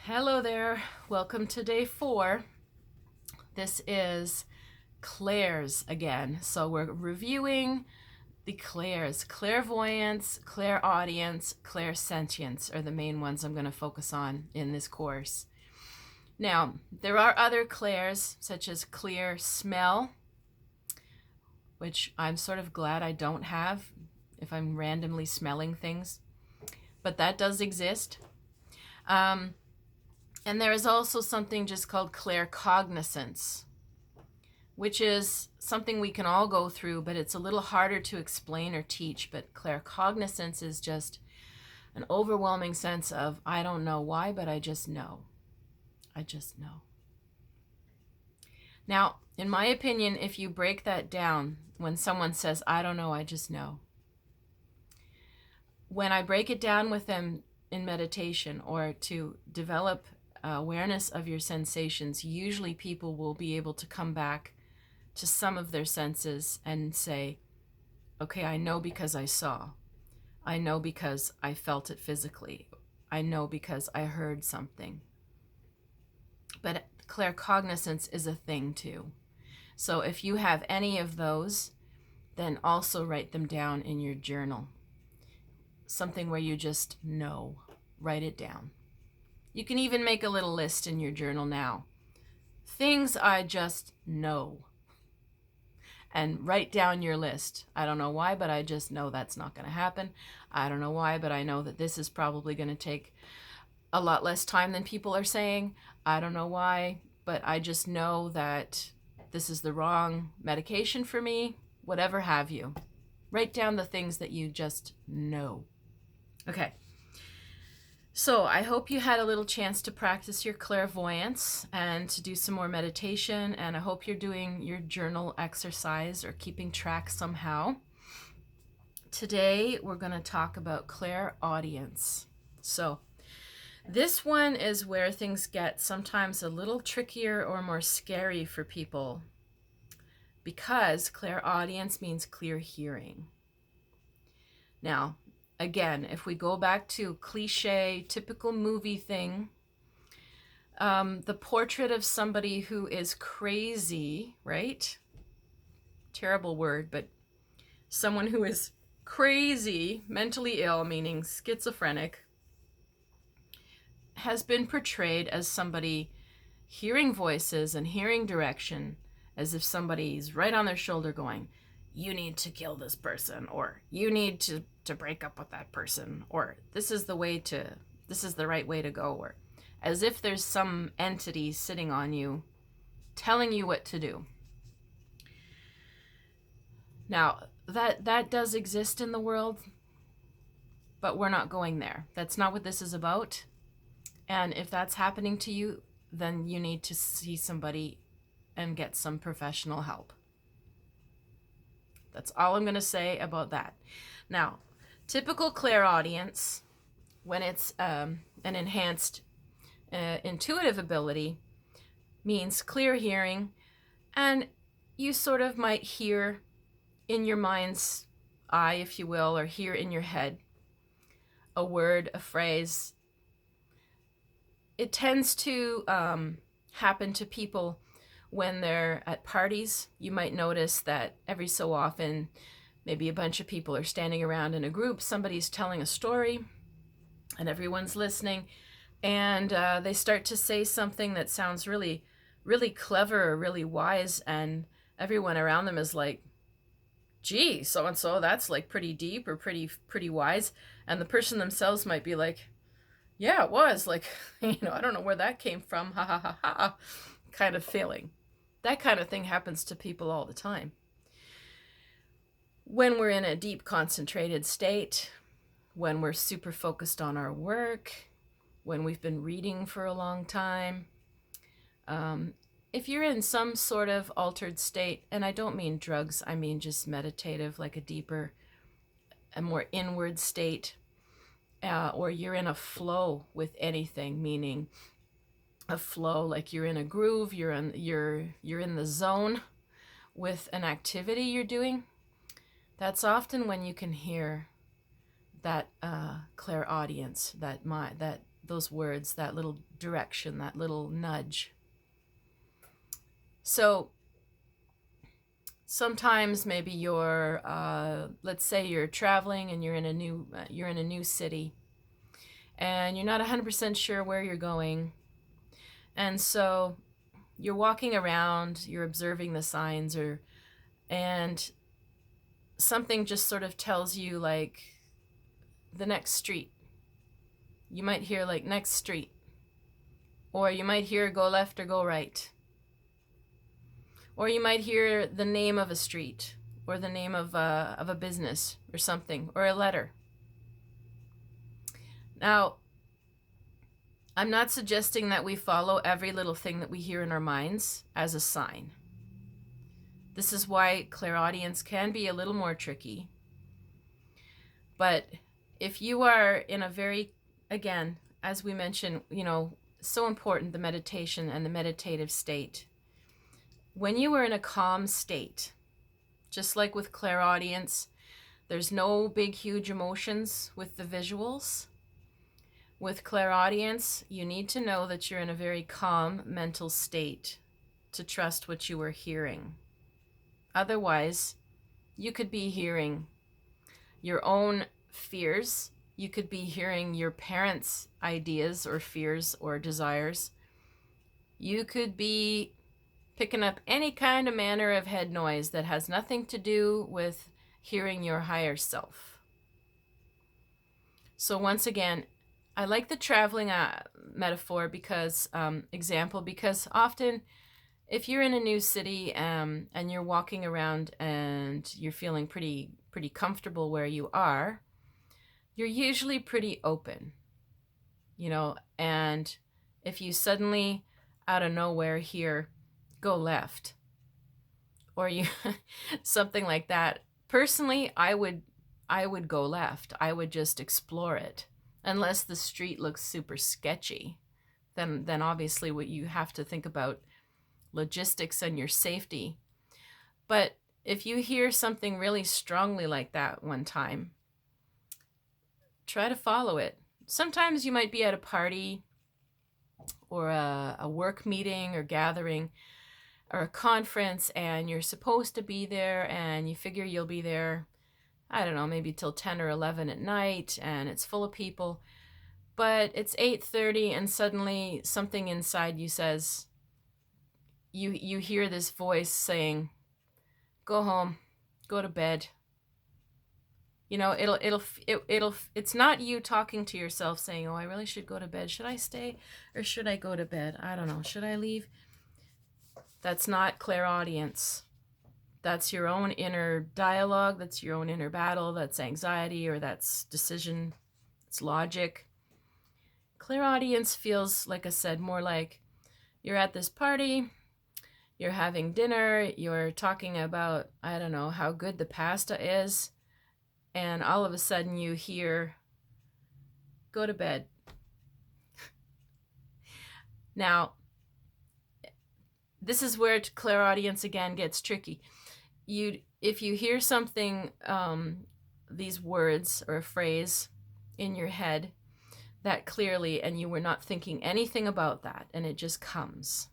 Hello there. Welcome to day 4. This is clairs again. So we're reviewing the clairs. Clairvoyance, clairaudience, clairsentience are the main ones I'm going to focus on in this course. Now, there are other clairs, such as clear smell, which I'm sort of glad I don't have if I'm randomly smelling things. But that does exist. And there is also something just called claircognizance, which is something we can all go through, but it's a little harder to explain or teach. But claircognizance is just an overwhelming sense of, I don't know why, but I just know. I just know. Now, in my opinion, if you break that down, when someone says, I don't know, I just know, when I break it down with them in meditation or to develop awareness of your sensations, usually people will be able to come back to some of their senses and say, okay, I know because I saw. I know because I felt it physically. I know because I heard something. But claircognizance is a thing too. So if you have any of those, then also write them down in your journal. Something where you just know. Write it down. You can even make a little list in your journal now. Things I just know. And write down your list. I don't know why, but I just know that's not going to happen. I don't know why, but I know that this is probably going to take a lot less time than people are saying. I don't know why, but I just know that this is the wrong medication for me, whatever have you. Write down the things that you just know. Okay. So I hope you had a little chance to practice your clairvoyance and to do some more meditation, and I hope you're doing your journal exercise or keeping track somehow. Today we're going to talk about clairaudience. So this one is where things get sometimes a little trickier or more scary for people, because clairaudience means clear hearing. Now, again, if we go back to cliche, typical movie thing, the portrait of somebody who is crazy, right? Terrible word, but someone who is crazy, mentally ill, meaning schizophrenic, has been portrayed as somebody hearing voices and hearing direction, as if somebody's right on their shoulder going, you need to kill this person, or you need to break up with that person, or this is the right way to go, or as if there's some entity sitting on you telling you what to do. Now, that does exist in the world, but we're not going there. That's not what this is about. And if that's happening to you, then you need to see somebody and get some professional help. That's all I'm going to say about that. Now, typical clairaudience, when it's an enhanced intuitive ability, means clear hearing, and you sort of might hear in your mind's eye, if you will, or hear in your head a word, a phrase. It tends to happen to people when they're at parties. You might notice that every so often, maybe a bunch of people are standing around in a group, somebody's telling a story, and everyone's listening, and they start to say something that sounds really, really clever or really wise, and everyone around them is like, gee, so-and-so, that's like pretty deep or pretty wise, and the person themselves might be like, yeah, it was, like, I don't know where that came from, ha ha ha ha, kind of feeling. That kind of thing happens to people all the time. When we're in a deep concentrated state, when we're super focused on our work, when we've been reading for a long time, if you're in some sort of altered state, and I don't mean drugs, I mean just meditative, like a deeper, a more inward state, or you're in a flow with anything, meaning a flow like you're in a groove, you're in the zone with an activity you're doing, that's often when you can hear that clairaudience, that those words, that little direction, that little nudge. So sometimes maybe you're, let's say you're traveling and you're in a new city, and you're not 100% sure where you're going, and so you're walking around, you're observing the signs, and something just sort of tells you like the next street. You might hear like next street, or you might hear go left or go right. Or you might hear the name of a street, or the name of a business, or something, or a letter. Now, I'm not suggesting that we follow every little thing that we hear in our minds as a sign. This is why clairaudience can be a little more tricky. But if you are in a very, again, as we mentioned, so important, the meditation and the meditative state. When you are in a calm state, just like with clairaudience, there's no big, huge emotions with the visuals. With clairaudience, you need to know that you're in a very calm mental state to trust what you are hearing. Otherwise, you could be hearing your own fears. You could be hearing your parents' ideas or fears or desires. You could be picking up any kind of manner of head noise that has nothing to do with hearing your higher self. So once again, I like the traveling metaphor because often if you're in a new city and you're walking around and you're feeling pretty comfortable where you are, you're usually pretty open, and if you suddenly out of nowhere hear go left, or you something like that, personally I would go left. I would just explore it, unless the street looks super sketchy. Then obviously what you have to think about logistics and your safety. But if you hear something really strongly like that one time, try to follow it. Sometimes you might be at a party or a work meeting or gathering or a conference, and you're supposed to be there, and you figure you'll be there, I don't know, maybe till 10 or 11 at night, and it's full of people, but it's 8:30 and suddenly something inside you says, you hear this voice saying, go home, go to bed. It's not you talking to yourself saying, oh, I really should go to bed. Should I stay or should I go to bed? I don't know. Should I leave? That's not clairaudience. That's your own inner dialogue. That's your own inner battle. That's anxiety, or that's decision. It's logic. Clairaudience feels, like I said, more like you're at this party, you're having dinner, you're talking about, I don't know, how good the pasta is, and all of a sudden you hear, go to bed. Now, this is where clairaudience again gets tricky. If you hear something, these words or a phrase in your head that clearly, and you were not thinking anything about that, and it just comes,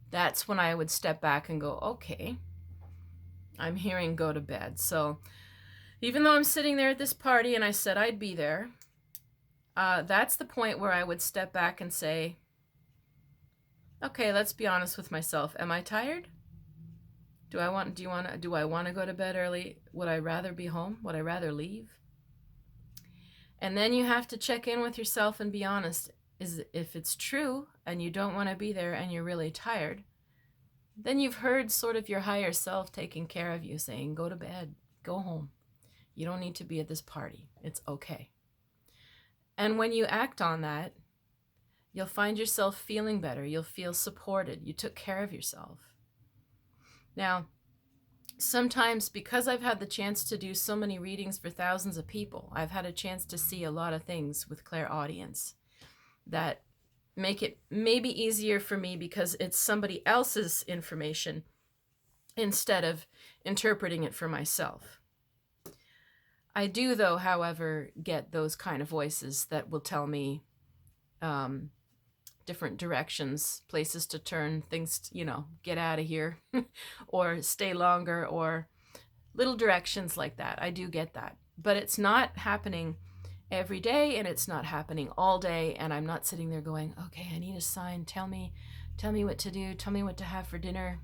that's when I would step back and go, okay, I'm hearing go to bed. So even though I'm sitting there at this party and I said I'd be there, that's the point where I would step back and say, okay, let's be honest with myself. Am I tired? Do I want to go to bed early? Would I rather be home? Would I rather leave? And then you have to check in with yourself and be honest. If it's true and you don't want to be there and you're really tired, then you've heard sort of your higher self taking care of you, saying, go to bed, go home. You don't need to be at this party. It's okay. And when you act on that, you'll find yourself feeling better. You'll feel supported. You took care of yourself. Now, sometimes, because I've had the chance to do so many readings for thousands of people, I've had a chance to see a lot of things with clairaudience that make it maybe easier for me because it's somebody else's information instead of interpreting it for myself. I do, though, however, get those kind of voices that will tell me different directions, places to turn, things, get out of here or stay longer, or little directions like that. I do get that. But it's not happening every day, and it's not happening all day, and I'm not sitting there going, okay, I need a sign. Tell me what to do. Tell me what to have for dinner.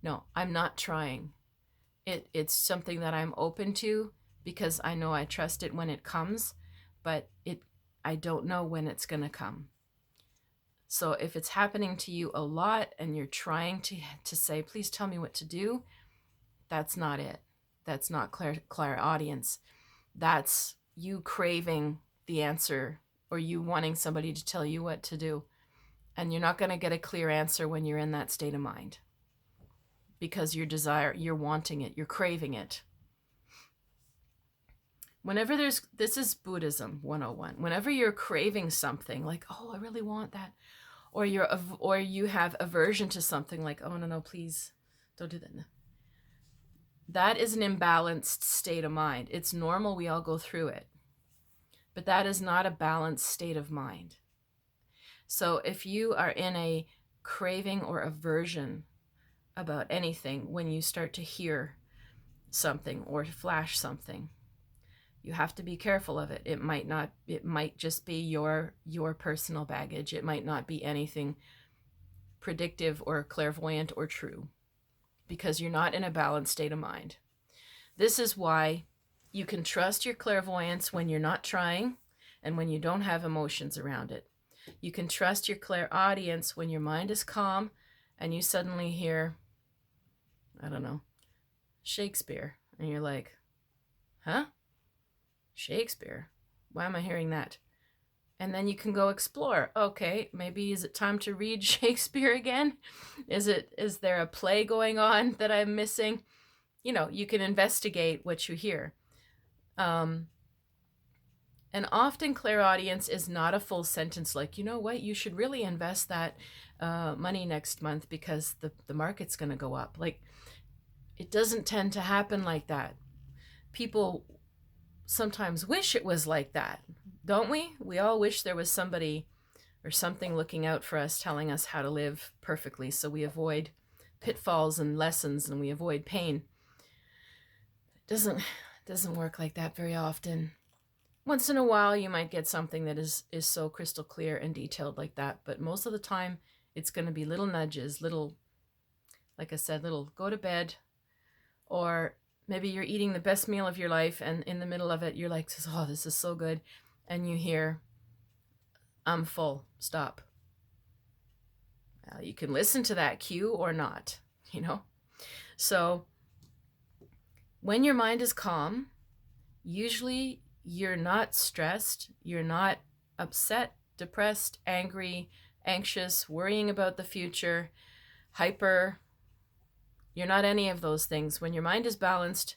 No, I'm not trying. It's something that I'm open to because I know I trust it when it comes, but I don't know when it's going to come. So if it's happening to you a lot and you're trying to say, please tell me what to do, that's not it. That's not clairaudience. That's you craving the answer, or you wanting somebody to tell you what to do. And you're not going to get a clear answer when you're in that state of mind, because you're wanting it, you're craving it. Whenever this is Buddhism 101. Whenever you're craving something like, oh, I really want that, or you have aversion to something like, oh, no, please don't do that. No. That is an imbalanced state of mind. It's normal. We all go through it. But that is not a balanced state of mind. So if you are in a craving or aversion about anything, when you start to hear something or flash something, you have to be careful of it. It might just be your personal baggage. It might not be anything predictive or clairvoyant or true, because you're not in a balanced state of mind. This is why you can trust your clairvoyance when you're not trying and when you don't have emotions around it. You can trust your clairaudience when your mind is calm and you suddenly hear, I don't know, Shakespeare. And you're like, huh? Shakespeare? Why am I hearing that? And then you can go explore. Okay, maybe is it time to read Shakespeare again? Is there a play going on that I'm missing? You can investigate what you hear. And often clairaudience is not a full sentence like, you know what, you should really invest that money next month because the market's going to go up. Like, it doesn't tend to happen like that. People sometimes wish it was like that, don't we? We all wish there was somebody or something looking out for us, telling us how to live perfectly, so we avoid pitfalls and lessons and we avoid pain. It doesn't work like that very often. Once in a while you might get something that is so crystal clear and detailed like that, but most of the time it's going to be little nudges, like I said, little go to bed, or maybe you're eating the best meal of your life and in the middle of it you're like, oh, this is so good, and you hear, I'm full, stop. Well, you can listen to that cue or not, So when your mind is calm, usually you're not stressed, you're not upset, depressed, angry, anxious, worrying about the future, hyper. You're not any of those things. When your mind is balanced,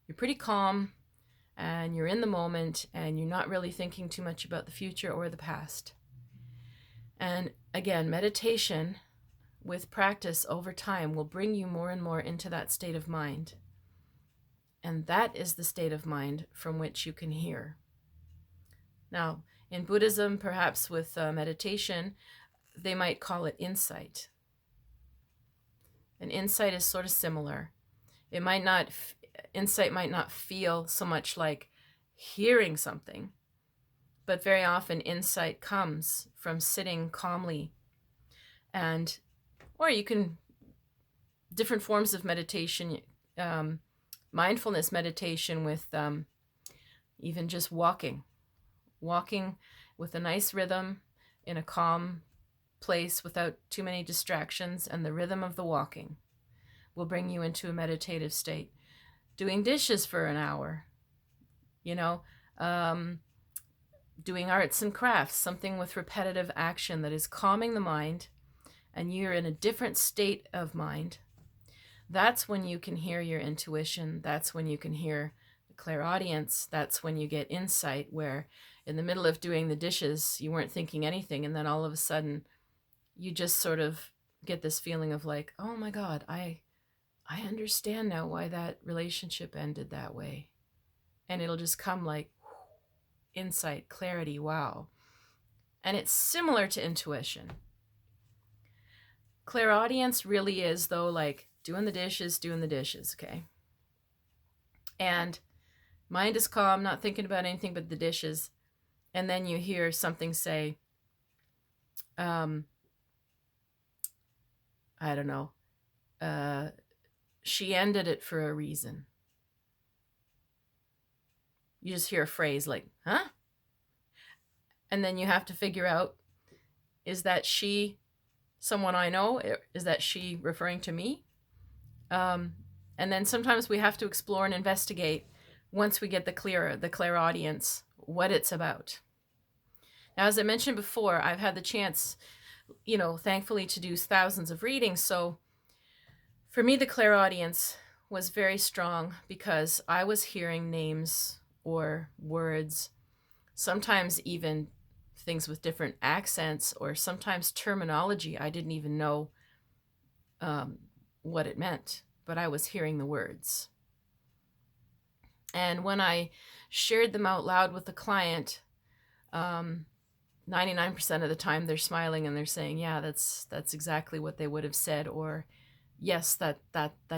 you're pretty calm and you're in the moment and you're not really thinking too much about the future or the past. And again, meditation with practice over time will bring you more and more into that state of mind. And that is the state of mind from which you can hear. Now, in Buddhism, perhaps with meditation, they might call it insight. And insight is sort of similar. Insight might not feel so much like hearing something, but very often insight comes from sitting calmly. Or you can, different forms of meditation, mindfulness meditation with even just walking with a nice rhythm in a calm place without too many distractions, and the rhythm of the walking will bring you into a meditative state. Doing dishes for an hour, doing arts and crafts, something with repetitive action that is calming the mind, and you're in a different state of mind. That's when you can hear your intuition. That's when you can hear the clairaudience. That's when you get insight, where in the middle of doing the dishes, you weren't thinking anything, and then all of a sudden you just sort of get this feeling of like, oh my God, I understand now why that relationship ended that way. and it'll just come like insight, clarity, wow. And it's similar to intuition. Clairaudience really is, though, like doing the dishes, okay? And mind is calm, not thinking about anything but the dishes. And then you hear something say, I don't know, she ended it for a reason. You just hear a phrase like, huh? And then you have to figure out, is that she someone I know? Is that she referring to me? And then sometimes we have to explore and investigate once we get the clairaudience, what it's about. Now, as I mentioned before, I've had the chance, thankfully, to do thousands of readings. So for me, the clairaudience was very strong because I was hearing names or words, sometimes even things with different accents, or sometimes terminology I didn't even know what it meant, but I was hearing the words. And when I shared them out loud with the client, 99% of the time they're smiling and they're saying, yeah, that's exactly what they would have said, or yes, that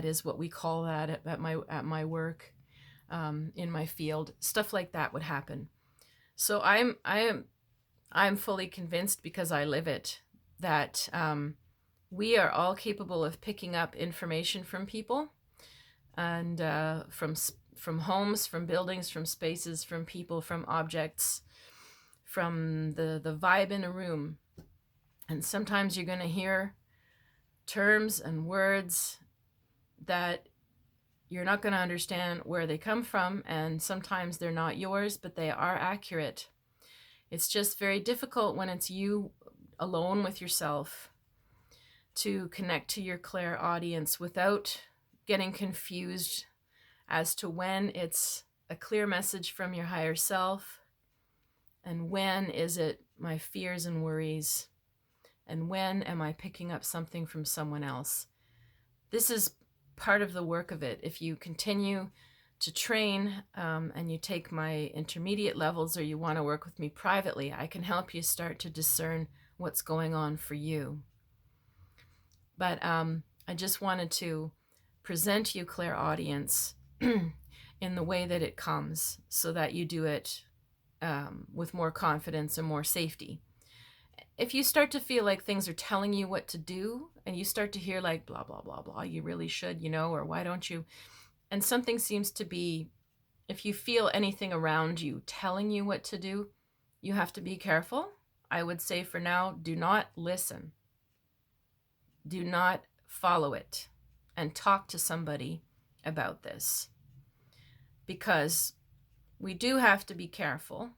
is what we call that at my work, in my field. Stuff like that would happen. So I'm fully convinced, because I live it, that we are all capable of picking up information from people, and from homes, from buildings, from spaces, from people, from objects, from the vibe in a room. And sometimes you're going to hear terms and words that you're not going to understand where they come from, and sometimes they're not yours, but they are accurate. It's just very difficult when it's you alone with yourself to connect to your clairaudience without getting confused as to when it's a clear message from your higher self, and when is it my fears and worries, and when am I picking up something from someone else. This is part of the work of it. If you continue to train, and you take my intermediate levels, or you want to work with me privately, I can help you start to discern what's going on for you. But I just wanted to present you clairaudience in the way that it comes, so that you do it with more confidence and more safety. If you start to feel like things are telling you what to do, and you start to hear like blah, blah, blah, blah, you really should, or why don't you? And something seems to be, if you feel anything around you telling you what to do, you have to be careful. I would say for now, do not listen. Do not follow it, and talk to somebody about this, because we do have to be careful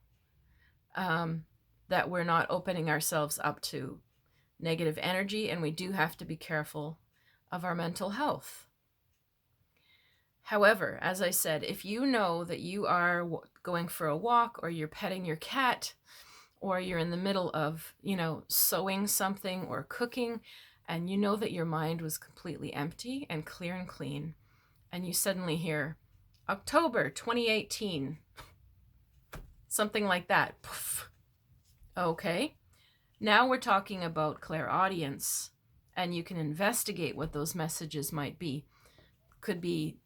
that we're not opening ourselves up to negative energy, and we do have to be careful of our mental health. However, as I said, if you know that you are going for a walk, or you're petting your cat, or you're in the middle of, sewing something or cooking, and you know that your mind was completely empty and clear and clean, and you suddenly hear October 2018, something like that. Poof. Okay, now we're talking about clairaudience, and you can investigate what those messages might be. Could be,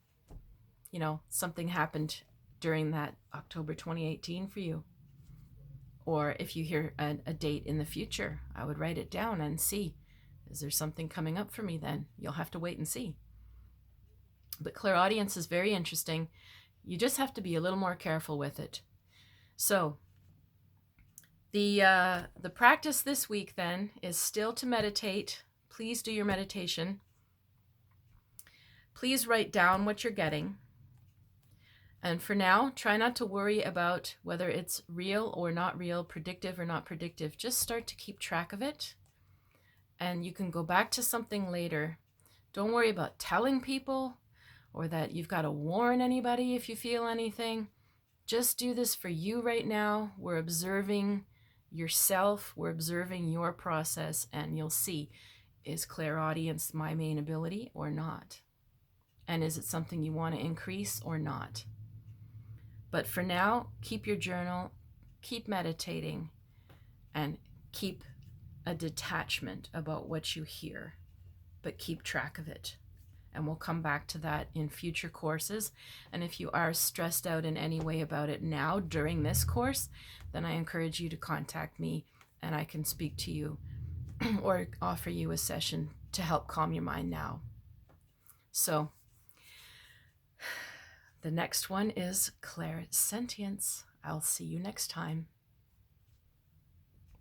something happened during that October 2018 for you. Or if you hear a date in the future, I would write it down and see, is there something coming up for me then? You'll have to wait and see. But clairaudience is very interesting. You just have to be a little more careful with it. So the practice this week then is still to meditate. Please do your meditation. Please write down what you're getting. And for now, try not to worry about whether it's real or not real, predictive or not predictive. Just start to keep track of it. And you can go back to something later. Don't worry about telling people, or that you've got to warn anybody if you feel anything. Just do this for you right now. We're observing yourself. We're observing your process, and you'll see, is clairaudience my main ability or not? And is it something you want to increase or not? But for now, keep your journal, keep meditating, and keep a detachment about what you hear, but keep track of it. And we'll come back to that in future courses. And if you are stressed out in any way about it now during this course, then I encourage you to contact me and I can speak to you or offer you a session to help calm your mind now. So the next one is Clairaudience. I'll see you next time.